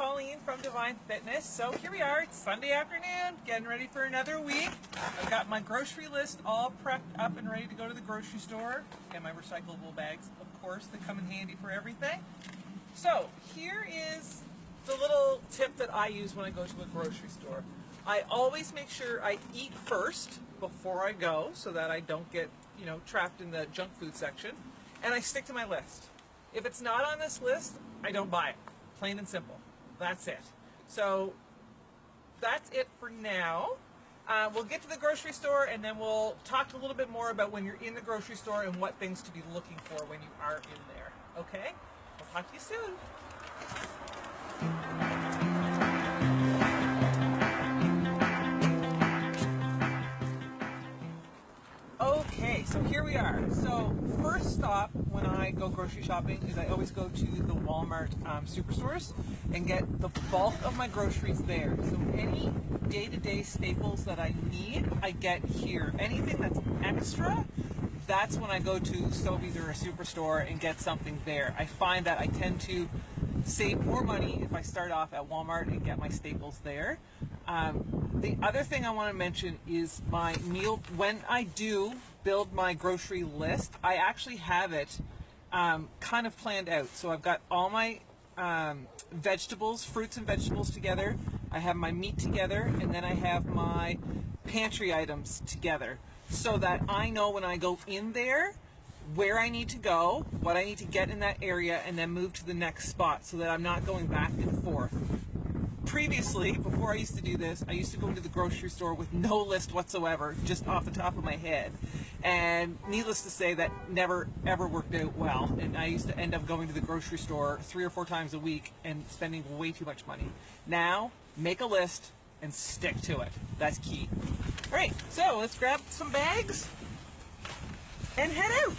Colleen from Divine Fitness. So here we are, it's Sunday afternoon, getting ready for another week. I've got my grocery list all prepped up and ready to go to the grocery store. And my recyclable bags, of course, that come in handy for everything. So here is the little tip that I use when I go to a grocery store. I always make sure I eat first before I go so that I don't get, trapped in the junk food section. And I stick to my list. If it's not on this list, I don't buy it. Plain and simple. That's it. So that's it for now. We'll get to the grocery store and then we'll talk a little bit more about when you're in the grocery store and what things to be looking for when you are in there. Okay? I'll talk to you soon. Okay, so here we are. So first stop when I go grocery shopping is I always go to the Walmart superstores and get the bulk of my groceries there. So any day-to-day staples that I need, I get here. Anything that's extra, that's when I go to Sobeys or a superstore and get something there. I find that I tend to save more money if I start off at Walmart and get my staples there. The other thing I want to mention is my meal. When I do build my grocery list, I actually have it kind of planned out. So I've got all my vegetables, fruits and vegetables together. I have my meat together, and then I have my pantry items together so that I know when I go in there where I need to go, what I need to get in that area, and then move to the next spot so that I'm not going back and forth. Previously, before I used to do this, I used to go into the grocery store with no list whatsoever, just off the top of my head. And needless to say, that never ever worked out well. And I used to end up going to the grocery store 3 or 4 times a week and spending way too much money. Now, make a list and stick to it. That's key. All right, so let's grab some bags and head out.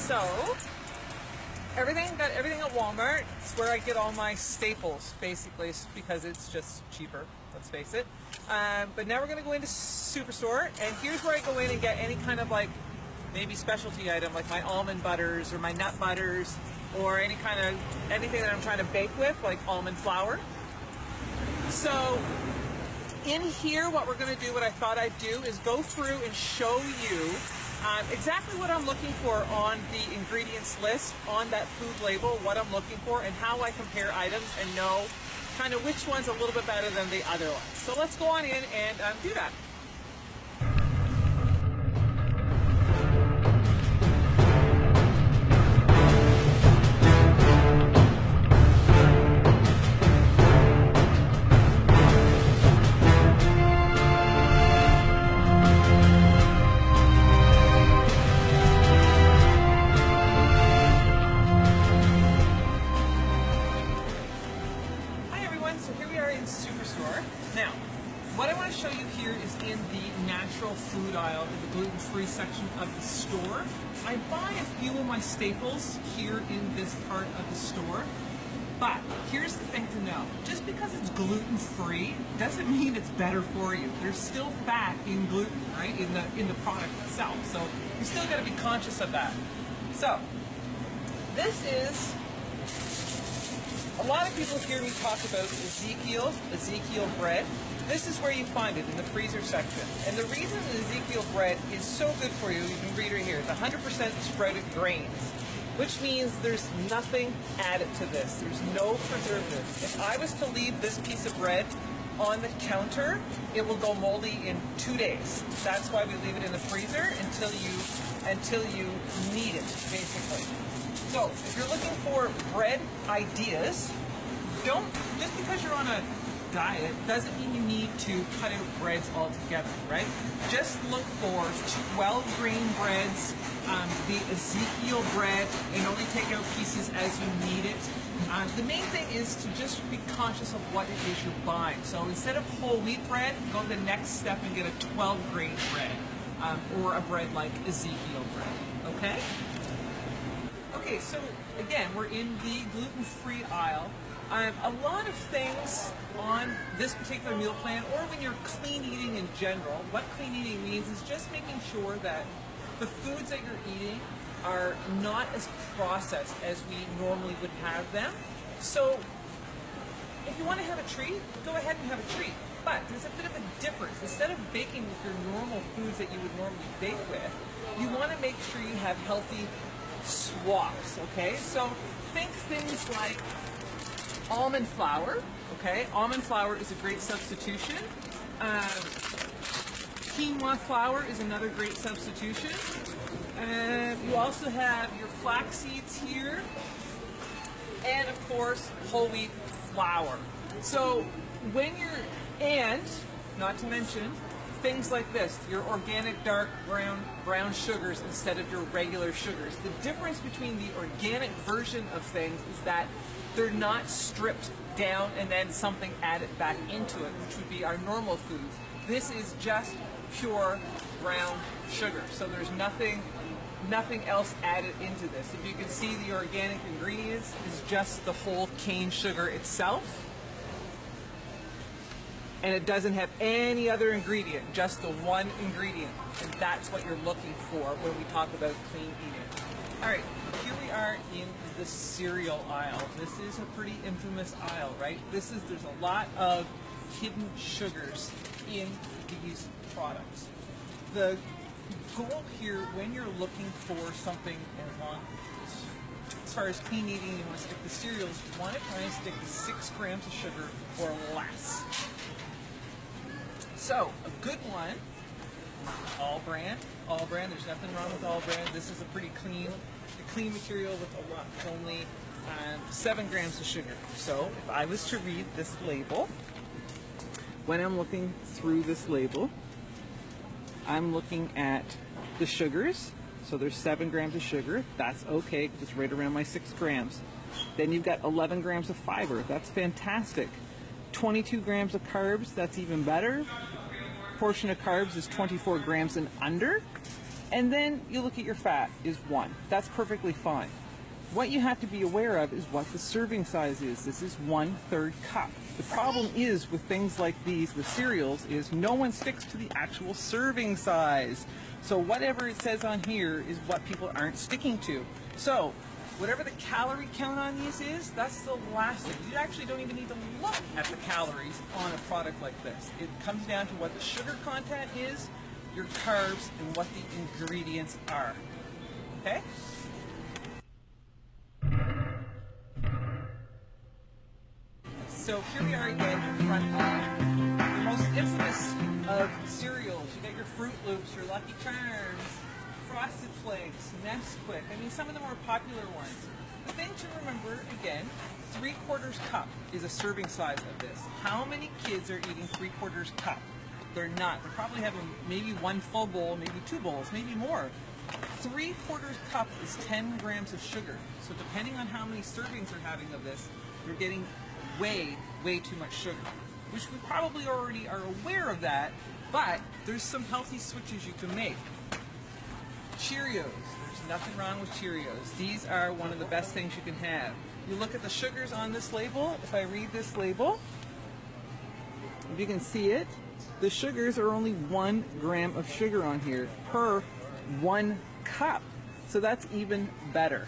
So, everything at Walmart. It's where I get all my staples, basically, because it's just cheaper, let's face it. But now we're going to go into Superstore, and here's where I go in and get any kind of maybe specialty item, like my almond butters or my nut butters, or anything that I'm trying to bake with, like almond flour. So, in here, what we're going to do, what I thought I'd do, is go through and show you exactly what I'm looking for on the ingredients list, on that food label, what I'm looking for, and how I compare items and know kind of which one's a little bit better than the other one. So let's go on in and do that. Now, what I want to show you here is in the natural food aisle, in the gluten-free section of the store. I buy a few of my staples here in this part of the store. But here's the thing to know. Just because it's gluten-free doesn't mean it's better for you. There's still fat in gluten, right? In the product itself. So you still got to be conscious of that. So this is, a lot of people hear me talk about Ezekiel bread. This is where you find it, in the freezer section. And the reason the Ezekiel bread is so good for you can read right here, it's 100% sprouted grains, which means there's nothing added to this. There's no preservatives. If I was to leave this piece of bread on the counter, it will go moldy in 2 days. That's why we leave it in the freezer until you need it, basically. So if you're looking for bread ideas, just because you're on a diet doesn't mean you need to cut out breads altogether, right? Just look for 12 grain breads, the Ezekiel bread, and only take out pieces as you need it. The main thing is to just be conscious of what it is you're buying. So instead of whole wheat bread, go the next step and get a 12 grain bread, or a bread like Ezekiel bread, okay? Okay, so again, we're in the gluten-free aisle. A lot of things on this particular meal plan, or when you're clean eating in general, what clean eating means is just making sure that the foods that you're eating are not as processed as we normally would have them. So if you want to have a treat, go ahead and have a treat. But there's a bit of a difference. Instead of baking with your normal foods that you would normally bake with, you want to make sure you have healthy swaps, okay? So think things like almond flour, okay? Almond flour is a great substitution. Quinoa flour is another great substitution. You also have your flax seeds here, and of course, whole wheat flour. So and not to mention, things like this, your organic dark brown sugars instead of your regular sugars. The difference between the organic version of things is that they're not stripped down and then something added back into it, which would be our normal foods. This is just pure brown sugar. So there's nothing else added into this. If you can see, the organic ingredients is just the whole cane sugar itself. And it doesn't have any other ingredient, just the one ingredient. And that's what you're looking for when we talk about clean eating. All right, here we are in the cereal aisle. This is a pretty infamous aisle, right? There's a lot of hidden sugars in these products. The goal here, when you're looking for something as far as clean eating, you want to stick to cereals, you want to try and stick to 6 grams of sugar or less. So, a good one, all brand, there's nothing wrong with all brand. This is a pretty clean material with only 7 grams of sugar. So, if I was to read this label, when I'm looking through this label, I'm looking at the sugars. So there's 7 grams of sugar. That's okay, because it's right around my 6 grams. Then you've got 11 grams of fiber. That's fantastic. 22 grams of carbs. That's even better. Portion of carbs is 24 grams and under. And then you look at your fat is 1. That's perfectly fine. What you have to be aware of is what the serving size is. This is 1/3 cup. The problem is with things like these, with cereals, is no one sticks to the actual serving size. So whatever it says on here is what people aren't sticking to. So whatever the calorie count on these is, that's the last thing. You actually don't even need to look at the calories on a product like this. It comes down to what the sugar content is, your carbs, and what the ingredients are. Okay? So here we are again in front of the most infamous of cereals. You got your Fruit Loops, your Lucky Charms, Frosted Flakes, Nesquik. I mean, some of the more popular ones. The thing to remember, again, 3/4 cup is a serving size of this. How many kids are eating 3/4 cup? They're not. They're probably having maybe 1 full bowl, maybe 2 bowls, maybe more. 3/4 cup is 10 grams of sugar. So depending on how many servings you're having of this, you're getting way too much sugar, which we probably already are aware of that, but there's some healthy switches you can make. Cheerios. There's nothing wrong with Cheerios. These are one of the best things you can have. You look at the sugars on this label. If I read this label, if you can see it, the sugars are only 1 gram of sugar on here per 1 cup. So that's even better.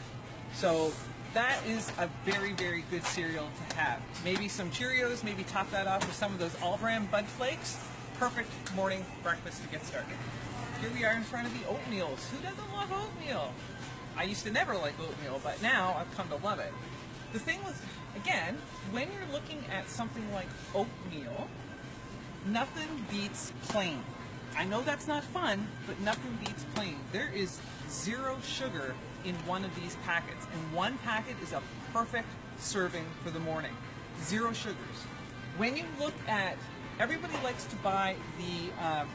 So that is a very, very good cereal to have. Maybe some Cheerios, maybe top that off with some of those All-Bran Bud Flakes. Perfect morning breakfast to get started. Here we are in front of the oatmeals. Who doesn't love oatmeal? I used to never like oatmeal, but now I've come to love it. The thing with, again, when you're looking at something like oatmeal, nothing beats plain. I know that's not fun, but nothing beats plain. There is 0 sugar in one of these packets, and 1 packet is a perfect serving for the morning. 0 sugars. When you look at, everybody likes to buy the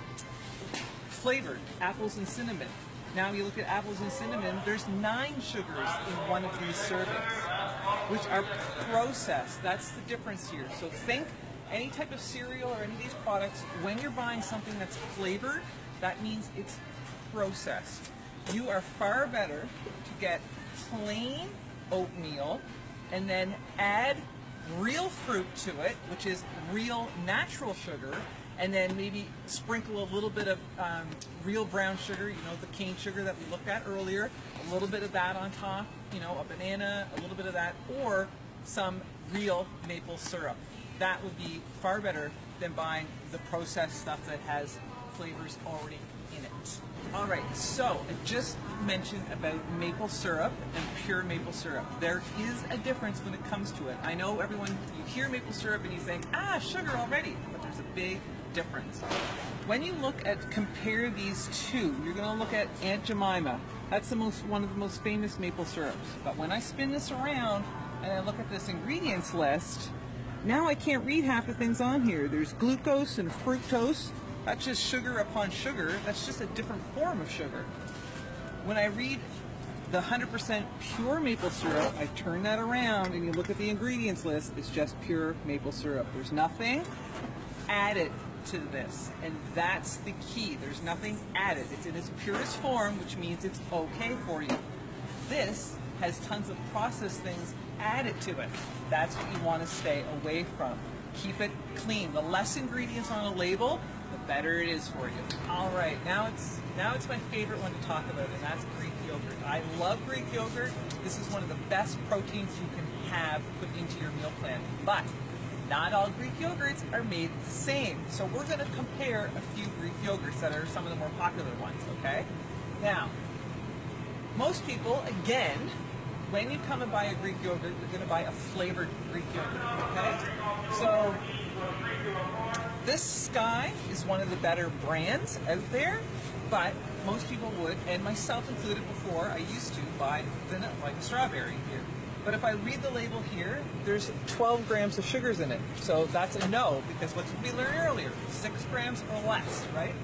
flavored apples and cinnamon. Now you look at apples and cinnamon, there's 9 sugars in one of these servings, which are processed. That's the difference here. So think any type of cereal or any of these products, when you're buying something that's flavored, that means it's processed. You are far better to get plain oatmeal and then add real fruit to it, which is real natural sugar, and then maybe sprinkle a little bit of real brown sugar, you know, the cane sugar that we looked at earlier, a little bit of that on top, you know, a banana, a little bit of that, or some real maple syrup. That would be far better than buying the processed stuff that has flavors already in it. All right, so I just mentioned about maple syrup and pure maple syrup. There is a difference when it comes to it. I know everyone, you hear maple syrup and you think, sugar already, but there's a big difference. When you look at, compare these two, you're gonna look at Aunt Jemima. That's one of the most famous maple syrups. But when I spin this around and I look at this ingredients list, now I can't read half the things on here. There's glucose and fructose. That's just sugar upon sugar. That's just a different form of sugar. When I read the 100% pure maple syrup, I turn that around and you look at the ingredients list, it's just pure maple syrup. There's nothing added to this, and that's the key. There's nothing added. It's in its purest form, which means it's okay for you. This has tons of processed things added to it. That's what you want to stay away from. Keep it clean. The less ingredients on a label, the better it is for you. All right, now it's my favorite one to talk about, and that's Greek yogurt. I love Greek yogurt. This is one of the best proteins you can have put into your meal plan. But not all Greek yogurts are made the same. So we're going to compare a few Greek yogurts that are some of the more popular ones, okay? Now, most people, again, when you come and buy a Greek yogurt, you're going to buy a flavored Greek yogurt, okay? So this Sky is one of the better brands out there, but most people would, and myself included before, I used to buy vanilla, like a strawberry here. But if I read the label here, there's 12 grams of sugars in it. So that's a no, because what did we learn earlier? 6 grams or less, right?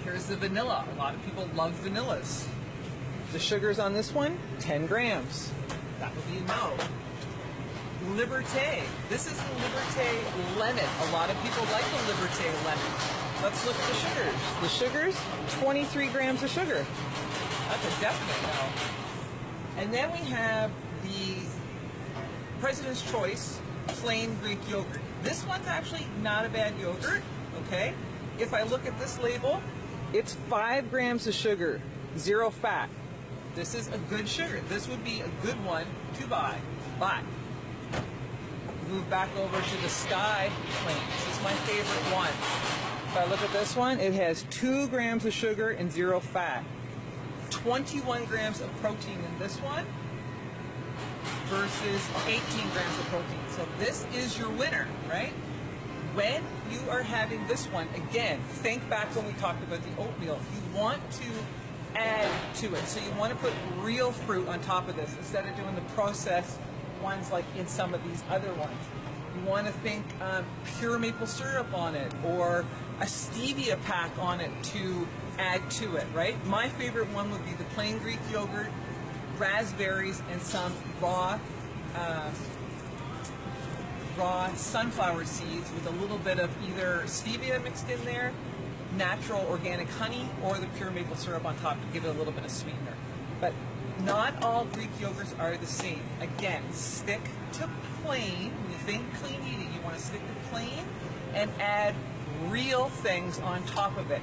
Here's the vanilla. A lot of people love vanillas. The sugars on this one, 10 grams. That would be a no. Liberté. This is the Liberté lemon. A lot of people like the Liberté lemon. Let's look at the sugars. The sugars, 23 grams of sugar. That's a definite no. And then we have the President's Choice plain Greek yogurt. This one's actually not a bad yogurt, okay? If I look at this label, it's 5 grams of sugar, 0 fat. This is a good sugar. This would be a good one to buy. But move back over to the Sky plain. This is my favorite one. If I look at this one, it has 2 grams of sugar and 0 fat. 21 grams of protein in this one versus 18 grams of protein. So this is your winner, right? When you are having this one, again, think back when we talked about the oatmeal. You want to add to it. So you want to put real fruit on top of this instead of doing the processed ones like in some of these other ones. You want to think pure maple syrup on it or a stevia pack on it to add to it, right? My favorite one would be the plain Greek yogurt, raspberries, and some raw sunflower seeds with a little bit of either stevia mixed in there, natural organic honey or the pure maple syrup on top to give it a little bit of sweetener. But not all Greek yogurts are the same. Again, stick to plain. When you think clean eating, you want to stick to plain and add real things on top of it,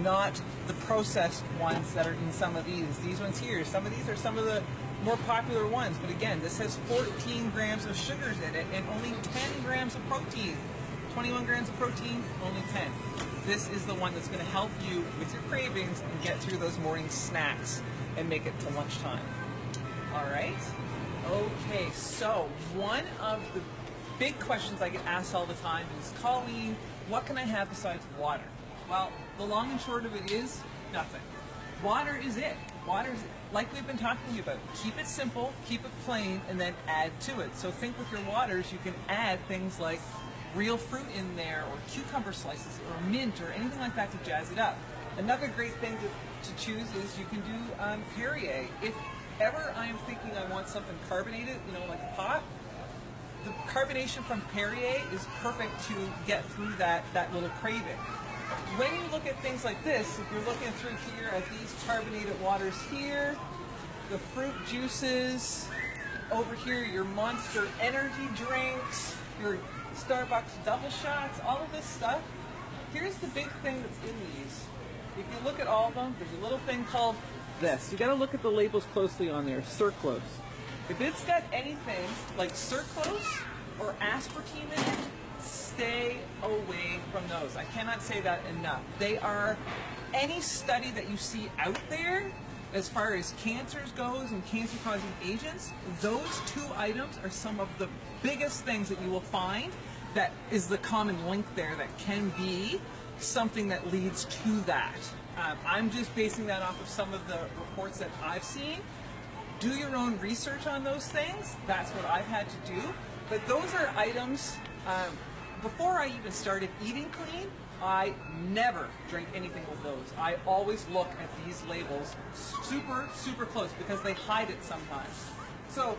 not the processed ones that are in some of these. These ones here, some of these are some of the more popular ones, but again, this has 14 grams of sugars in it and only 10 grams of protein. 21 grams of protein, only 10. This is the one that's going to help you with your cravings and get through those morning snacks and make it to lunchtime. All right? Okay, so one of the big questions I get asked all the time is, Colleen, what can I have besides water? Well, the long and short of it is nothing. Water is it. Water is, like we've been talking about, keep it simple, keep it plain, and then add to it. So think with your waters, you can add things like real fruit in there, or cucumber slices, or mint, or anything like that to jazz it up. Another great thing to choose is you can do Perrier. If ever I'm thinking I want something carbonated, you know, like a pop, the carbonation from Perrier is perfect to get through that little craving. When you look at things like this, if you're looking through here at these carbonated waters here, the fruit juices, over here your Monster energy drinks, your Starbucks double shots, all of this stuff, here's the big thing that's in these. If you look at all of them, there's a little thing called this. You got to look at the labels closely on there, sucralose. If it's got anything like sucralose or aspartame in it, stay away from those. I cannot say that enough. They are, any study that you see out there as far as cancers goes and cancer-causing agents, those two items are some of the biggest things that you will find that is the common link there that can be something that leads to that. I'm just basing that off of some of the reports that I've seen. Do your own research on those things. That's what I've had to do. But those are items, before I even started eating clean, I never drank anything with those. I always look at these labels super, super close because they hide it sometimes. So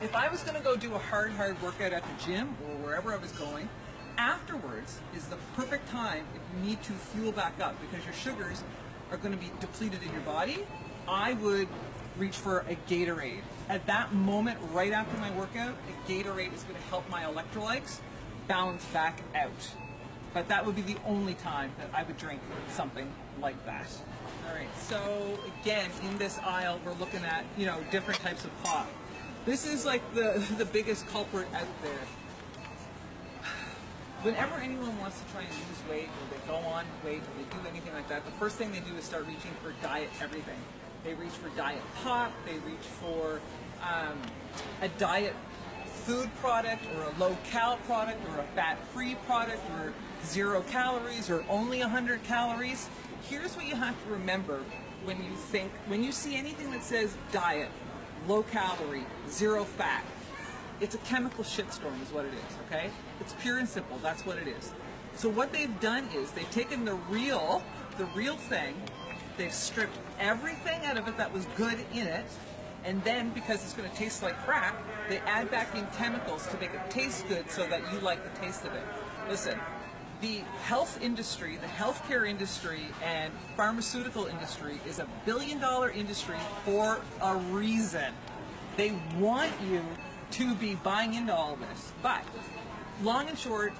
if I was going to go do a hard workout at the gym or wherever I was going, afterwards is the perfect time if you need to fuel back up because your sugars are going to be depleted in your body. I would reach for a Gatorade. At that moment, right after my workout, a Gatorade is going to help my electrolytes balance back out. But that would be the only time that I would drink something like that. All right, so again, in this aisle, we're looking at, you know, different types of pop. This is like the biggest culprit out there. Whenever anyone wants to try and lose weight, or they go on weight, or they do anything like that, the first thing they do is start reaching for diet everything. They reach for diet pop, they reach for a diet food product, or a low-cal product, or a fat-free product, or 0 calories, or only 100 calories. Here's what you have to remember when you see anything that says diet, low calorie, 0 fat. It's a chemical shitstorm is what it is, okay? It's pure and simple, that's what it is. So what they've done is they've taken the real thing, they've stripped everything out of it that was good in it, and then because it's going to taste like crap, they add back in chemicals to make it taste good so that you like the taste of it. Listen, the health industry, the healthcare industry, and pharmaceutical industry is a billion-dollar industry for a reason. They want you to be buying into all this. But long and short,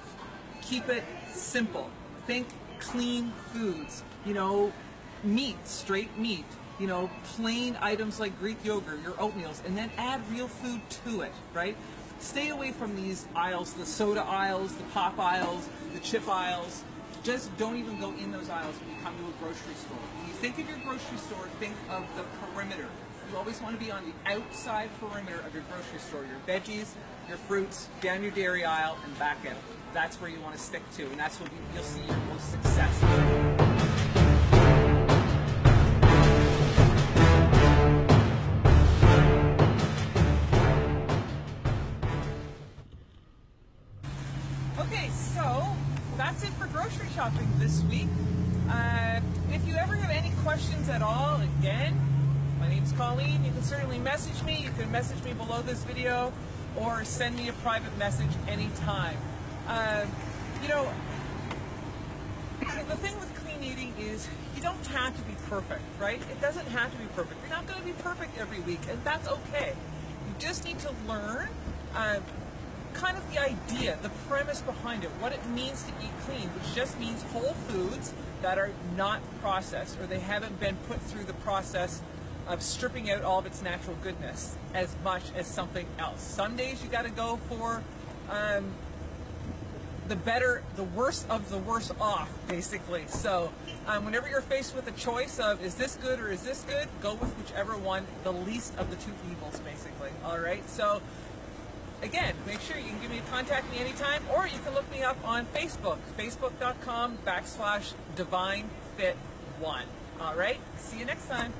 keep it simple. Think clean foods, you know, meat, straight meat, you know, plain items like Greek yogurt, your oatmeals, and then add real food to it, right? Stay away from these aisles, the soda aisles, the pop aisles, the chip aisles. Just don't even go in those aisles when you come to a grocery store. When you think of your grocery store, think of the perimeter. You always want to be on the outside perimeter of your grocery store. Your veggies, your fruits, down your dairy aisle, and back in. That's where you want to stick to, and that's what you'll see your most success. Okay, so that's it for grocery shopping this week. If you ever have any questions at all, again, my name's Colleen. You can certainly message me. You can message me below this video or send me a private message anytime. You know, the thing with clean clean eating is, you don't have to be perfect, right? It doesn't have to be perfect. You're not going to be perfect every week, and that's okay. You just need to learn kind of the idea, the premise behind it, what it means to eat clean, which just means whole foods that are not processed, or they haven't been put through the process of stripping out all of its natural goodness as much as something else. Some days you got to go for the worst of the worse off, basically. So whenever you're faced with a choice of is this good or is this good, go with whichever one, the least of the two evils, basically. All right. So again, make sure you can give me contact me anytime, or you can look me up on Facebook, facebook.com/DivineFit1. All right. See you next time.